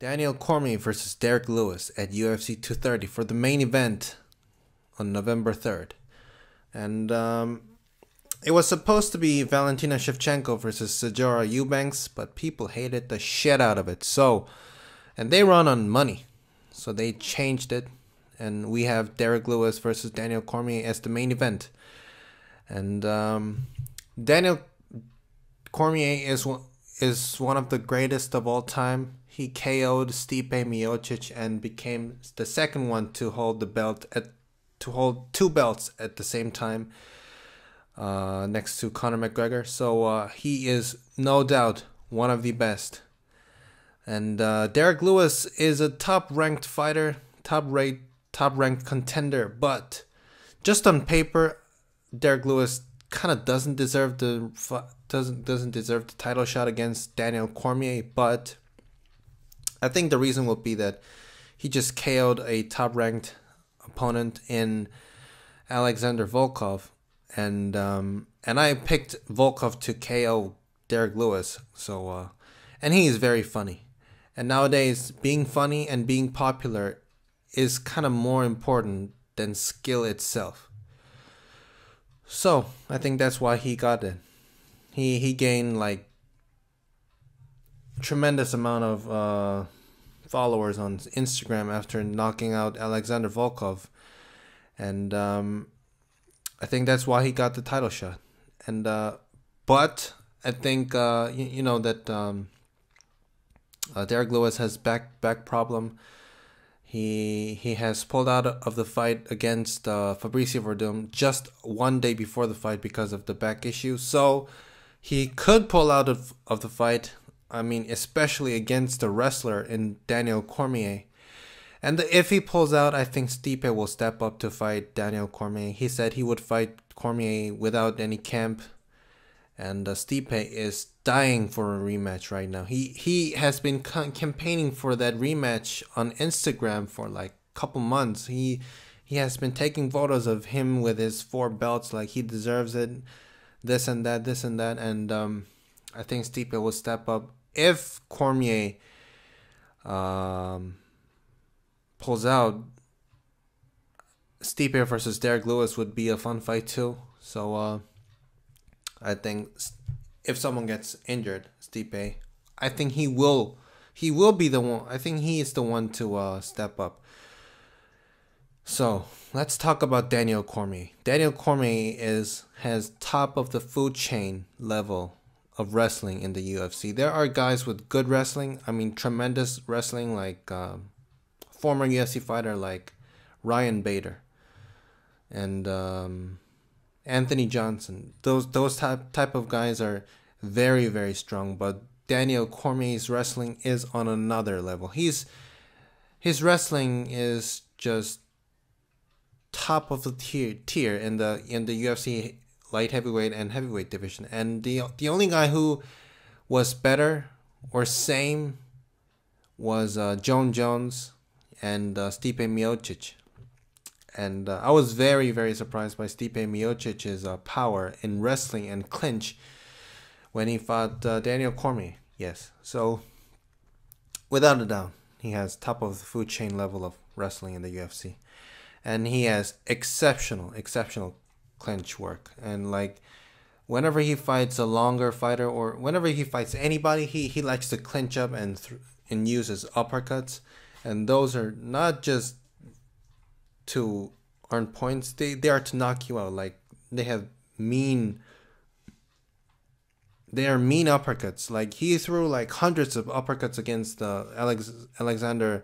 Daniel Cormier versus Derrick Lewis at UFC 230 for the main event on November 3rd. And it was supposed to be Valentina Shevchenko versus Sijara Eubanks, but people hated the shit out of it. And they run on money, so they changed it. And we have Derrick Lewis versus Daniel Cormier as the main event. And Daniel Cormier is one of the greatest of all time. He KO'd Stipe Miocic and became the second one to hold two belts at the same time, next to Conor McGregor. So he is no doubt one of the best. And Derrick Lewis is a top-ranked fighter, top-ranked contender, but just on paper, Derrick Lewis kind of doesn't deserve the title shot against Daniel Cormier. But I think the reason will be that he just KO'd a top-ranked opponent in Alexander Volkov, and I picked Volkov to KO Derrick Lewis. So and he is very funny, and nowadays being funny and being popular is kind of more important than skill itself. So I think that's why he got it. He gained like tremendous amount of followers on Instagram after knocking out Alexander Volkov, and I think that's why he got the title shot. And but I think you know that Derrick Lewis has back problem. He has pulled out of the fight against Fabricio Verdum just one day before the fight because of the back issue. So he could pull out of the fight. I mean, especially against a wrestler in Daniel Cormier. And if he pulls out, I think Stipe will step up to fight Daniel Cormier. He said he would fight Cormier without any camp. And Stipe is dying for a rematch right now. He has been campaigning for that rematch on Instagram for like a couple months. He has been taking photos of him with his 4 belts, like he deserves it, this and that. And I think Stipe will step up. If Cormier pulls out, Stipe versus Derrick Lewis would be a fun fight too. So I think if someone gets injured, Stipe, I think he will be the one. I think he is the one to step up. So let's talk about Daniel Cormier. Daniel Cormier has top of the food chain level of wrestling in the UFC. There are guys with good wrestling. I mean, tremendous wrestling, like former UFC fighter like Ryan Bader and Anthony Johnson. Those type of guys are very, very strong. But Daniel Cormier's wrestling is on another level. His wrestling is just top of the tier in the UFC light heavyweight and heavyweight division. And the only guy who was better or same was Jon Jones and Stipe Miocic. And I was very, very surprised by Stipe Miocic's power in wrestling and clinch when he fought Daniel Cormier. Yes, so without a doubt, he has top of the food chain level of wrestling in the UFC. And he has exceptional clinch work. And like whenever he fights a longer fighter or whenever he fights anybody, he likes to clinch up and uses uppercuts. And those are not just to earn points, they are to knock you out. Like they are mean uppercuts. Like he threw like hundreds of uppercuts against Alexander,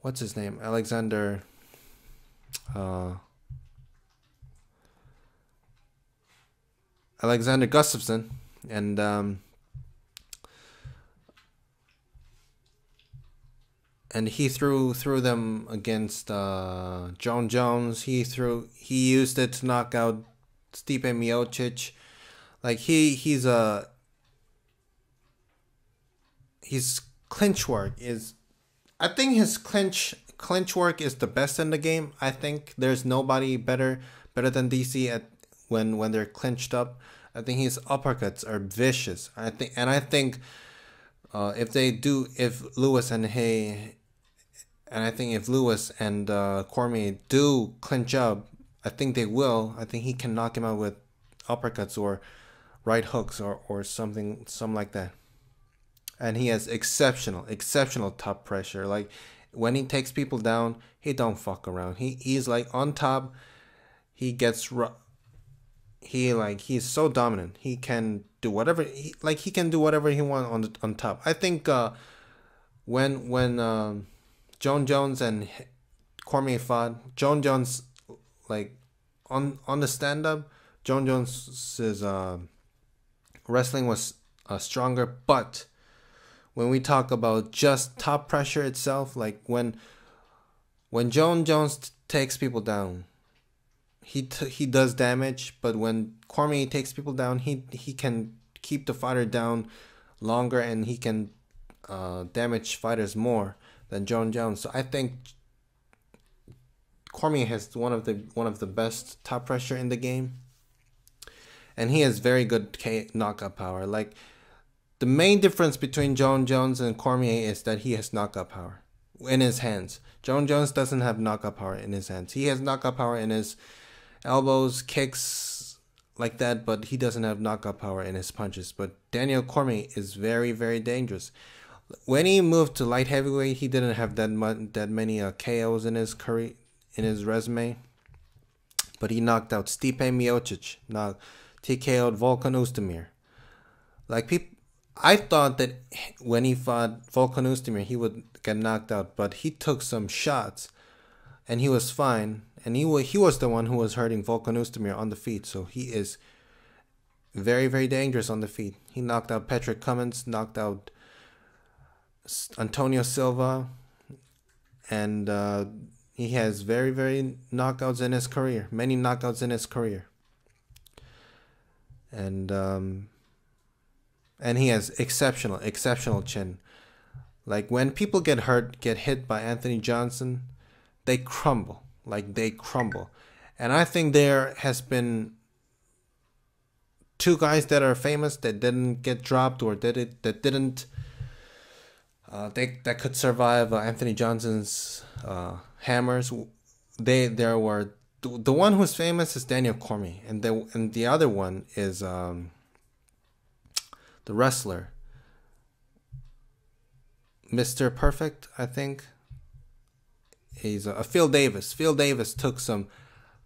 what's his name, Alexander Gustafsson, and he threw them against Jon Jones. He used it to knock out Stipe Miocic. Like his clinch work is, I think his clinch work is the best in the game. I think there's nobody better than DC at when they're clinched up. I think his uppercuts are vicious. I think if Lewis and I think if Lewis and Cormier do clinch up, I think they will. I think he can knock him out with uppercuts or right hooks or something like that. And he has exceptional top pressure. Like when he takes people down, he don't fuck around. He's like on top. He gets he's so dominant. He can do whatever he can do whatever he wants on top. I think when Jon Jones and Cormier fought, Jon Jones like on the stand up, Jon Jones's wrestling was stronger, but when we talk about just top pressure itself, like when Jon Jones takes people down, he does damage, but when Cormier takes people down, he can keep the fighter down longer, and he can damage fighters more than Jon Jones. So I think Cormier has one of the best top pressure in the game, and he has very good knockout power. Like the main difference between Jon Jones and Cormier is that he has knockout power in his hands. Jon Jones doesn't have knockout power in his hands. He has knockout power in his elbows, kicks, like that, but he doesn't have knockout power in his punches. But Daniel Cormier is very, very dangerous. When he moved to light heavyweight, he didn't have that many KOs in his career, in his resume. But he knocked out Stipe Miocic, TKO'd Volkan Oezdemir. Like I thought that when he fought Volkan Oezdemir, he would get knocked out, but he took some shots, and he was fine. And he was the one who was hurting Volkan Oezdemir on the feet, so he is very, very dangerous on the feet. He knocked out Patrick Cummins, knocked out Antonio Silva, and he has very, very knockouts in his career, many knockouts in his career, and he has exceptional chin. Like when people get hit by Anthony Johnson, they crumble. And I think there has been two guys that are famous that didn't get dropped, or that could survive Anthony Johnson's hammers. There were the one who's famous is Daniel Cormier, and the other one is the wrestler Mr. Perfect, I think. He's Phil Davis. Phil Davis took some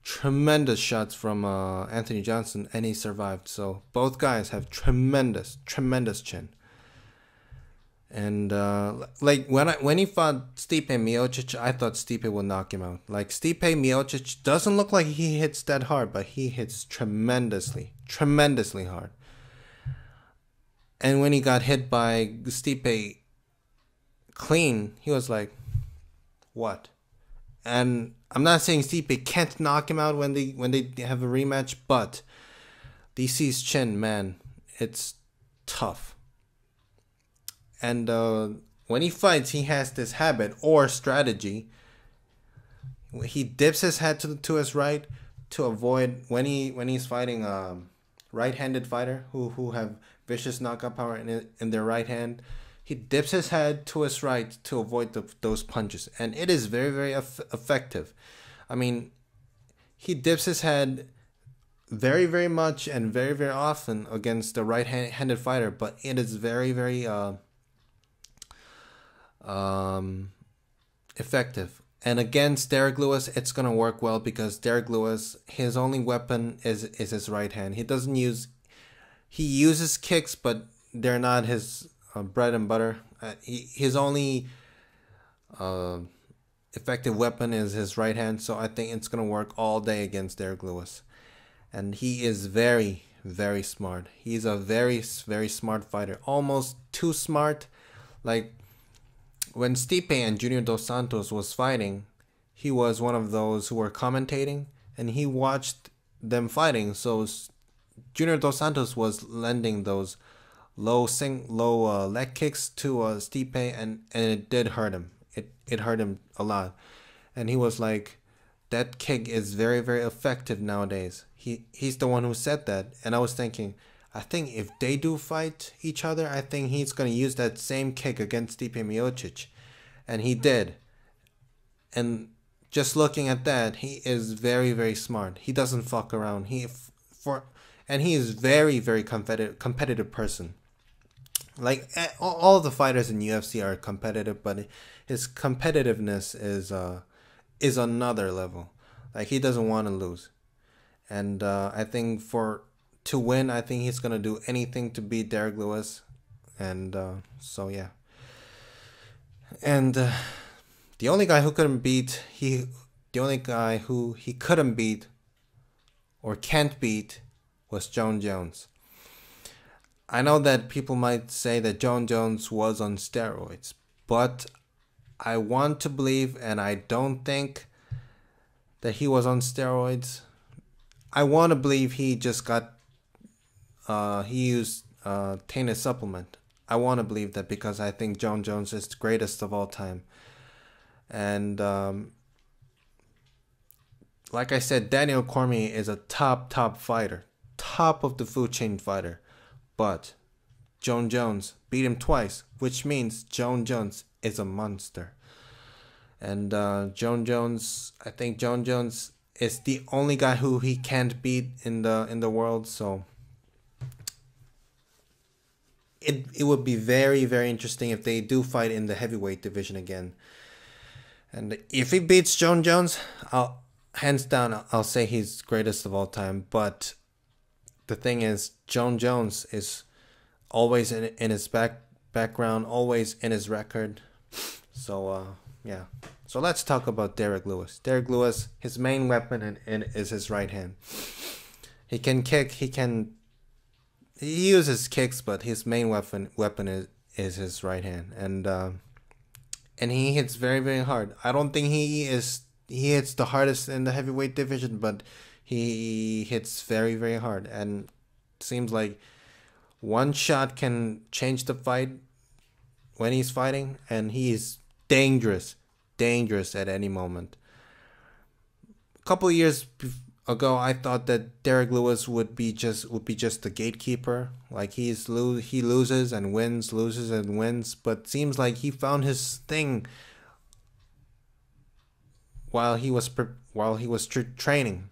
tremendous shots from Anthony Johnson, and he survived. So both guys have tremendous chin. And like when he fought Stipe Miocic, I thought Stipe would knock him out. Like Stipe Miocic doesn't look like he hits that hard, but he hits tremendously hard. And when he got hit by Stipe clean, he was like, what? And I'm not saying Stipe can't knock him out when they have a rematch, but DC's chin, man, it's tough. And when he fights, he has this habit or strategy. He dips his head to his right to avoid when he's fighting a right-handed fighter who have vicious knockout power in their right hand. He dips his head to his right to avoid those punches, and it is very, very effective. I mean, he dips his head very, very much and very, very often against the right-handed fighter, but it is very, very effective. And against Derrick Lewis, it's gonna work well because Derrick Lewis, his only weapon is his right hand. He uses kicks, but they're not his bread and butter. His only effective weapon is his right hand, so I think it's gonna work all day against Derrick Lewis. And he is very, very smart. He's a very, very smart fighter, almost too smart. Like when Stipe and Junior Dos Santos was fighting, he was one of those who were commentating, and he watched them fighting. So Junior Dos Santos was lending those low leg kicks to Stipe, and it did hurt him. It hurt him a lot, and he was like, that kick is very, very effective nowadays. He's the one who said that, and I was thinking, I think if they do fight each other, I think he's gonna use that same kick against Stipe Miocic, and he did. And just looking at that, he is very very smart. He doesn't fuck around. And he is very competitive person. Like all the fighters in UFC are competitive, but his competitiveness is another level. Like he doesn't want to lose, and I think to win, I think he's gonna do anything to beat Derrick Lewis, and so yeah. And the only guy who couldn't beat the only guy who he couldn't beat or can't beat was Jon Jones. I know that people might say that Jon Jones was on steroids, but I want to believe, and I don't think that he was on steroids. I want to believe he just got he used tainted supplement. I want to believe that because I think Jon Jones is the greatest of all time. And like I said, Daniel Cormier is a top fighter, top of the food chain fighter. But Jon Jones beat him twice, which means Jon Jones is a monster. And Jon Jones, I think Jon Jones is the only guy who he can't beat in the world. So it would be very interesting if they do fight in the heavyweight division again. And if he beats Jon Jones, hands down, I'll say he's greatest of all time. But the thing is, Jon Jones is always in his background, always in his record. So yeah. So let's talk about Derrick Lewis. Derrick Lewis, his main weapon is his right hand. He can kick. He uses kicks, but his main weapon is his right hand, and he hits very hard. I don't think he hits the hardest in the heavyweight division, but he hits very hard, and it seems like one shot can change the fight when he's fighting, and he is dangerous at any moment. A couple of years ago, I thought that Derrick Lewis would be just the gatekeeper. Like he loses and wins, but seems like he found his thing while he was training.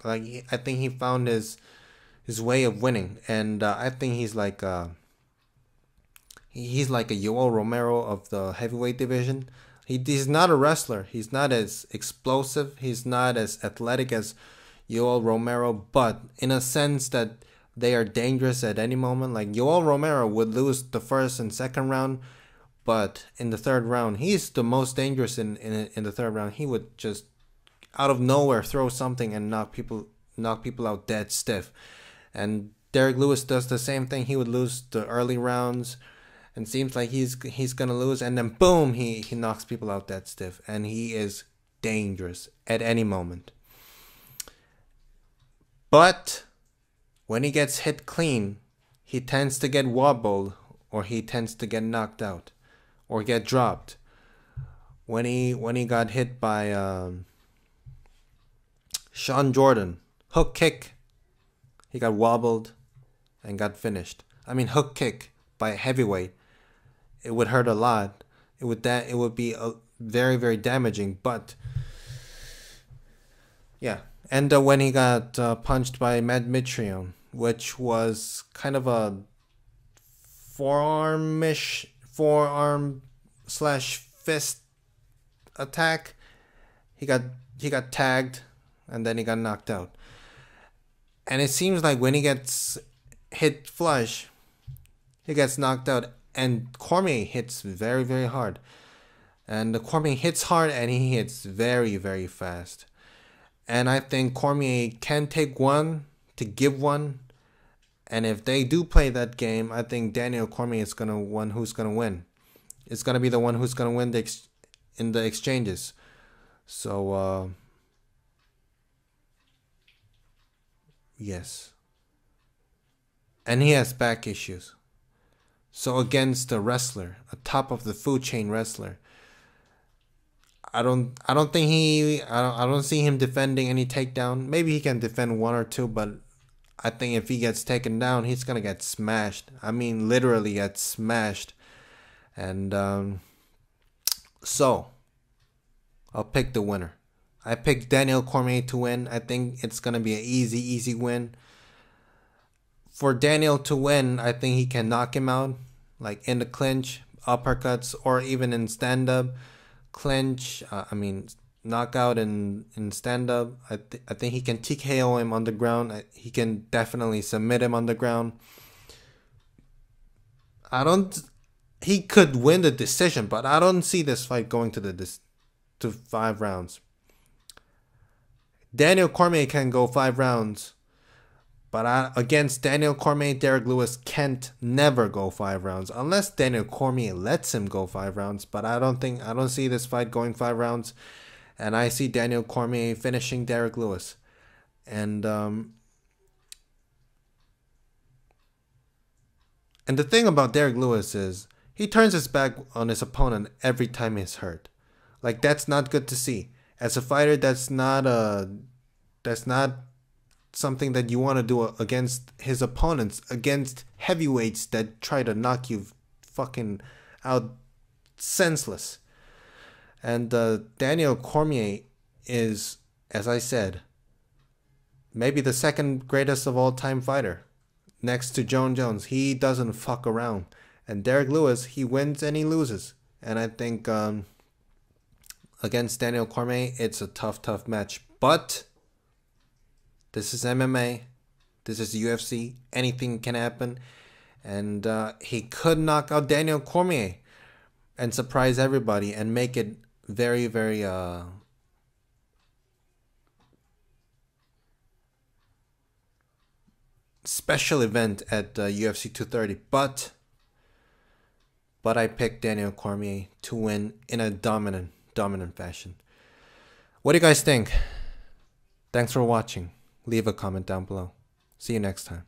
Like I think he found his way of winning, and I think he's like a Yoel Romero of the heavyweight division. He's not a wrestler. He's not as explosive. He's not as athletic as Yoel Romero, but in a sense that they are dangerous at any moment. Like Yoel Romero would lose the first and second round, but in the third round, he's the most dangerous in the third round. He would just out of nowhere throw something and knock people out dead stiff. And Derrick Lewis does the same thing. He would lose the early rounds, and seems like he's gonna lose, and then boom, he knocks people out dead stiff, and he is dangerous at any moment. But when he gets hit clean, he tends to get wobbled, or he tends to get knocked out, or get dropped. When he got hit by Sean Jordan, hook kick, he got wobbled and got finished. I mean, hook kick by a heavyweight, it would hurt a lot. It would be very damaging. But yeah, and when he got punched by Matt Mitrione, which was kind of a forearm slash fist attack, he got tagged, and then he got knocked out. And it seems like when he gets hit flush, he gets knocked out, and Cormier hits very hard. And Cormier hits hard, and he hits very fast. And I think Cormier can take one to give one. And if they do play that game, I think Daniel Cormier is who's gonna win. It's gonna be the one who's gonna win in the exchanges. So yes. And he has back issues. So against a wrestler, a top of the food chain wrestler, I don't see him defending any takedown. Maybe he can defend one or two, but I think if he gets taken down, he's gonna get smashed. I mean, literally get smashed. And so I'll pick the winner. I picked Daniel Cormier to win. I think it's gonna be an easy win. For Daniel to win, I think he can knock him out, like in the clinch, uppercuts, or even in stand-up. Clinch, knockout in stand-up. I think he can TKO him on the ground. He can definitely submit him on the ground. He could win the decision, but I don't see this fight going to 5 rounds. Daniel Cormier can go 5 rounds. But against Daniel Cormier, Derrick Lewis can't never go 5 rounds unless Daniel Cormier lets him go 5 rounds. But I don't see this fight going 5 rounds, and I see Daniel Cormier finishing Derrick Lewis. And the thing about Derrick Lewis is he turns his back on his opponent every time he's hurt. Like, that's not good to see. As a fighter, that's not something that you want to do against his opponents, against heavyweights that try to knock you fucking out senseless. And Daniel Cormier is, as I said, maybe the second greatest of all time fighter, next to Jon Jones. He doesn't fuck around. And Derrick Lewis, he wins and he loses. And I think against Daniel Cormier, it's a tough match. But this is MMA. This is UFC. Anything can happen. And he could knock out Daniel Cormier and surprise everybody and make it very special event at UFC 230. But I picked Daniel Cormier to win in a dominant fashion. What do you guys think? Thanks for watching. Leave a comment down below. See you next time.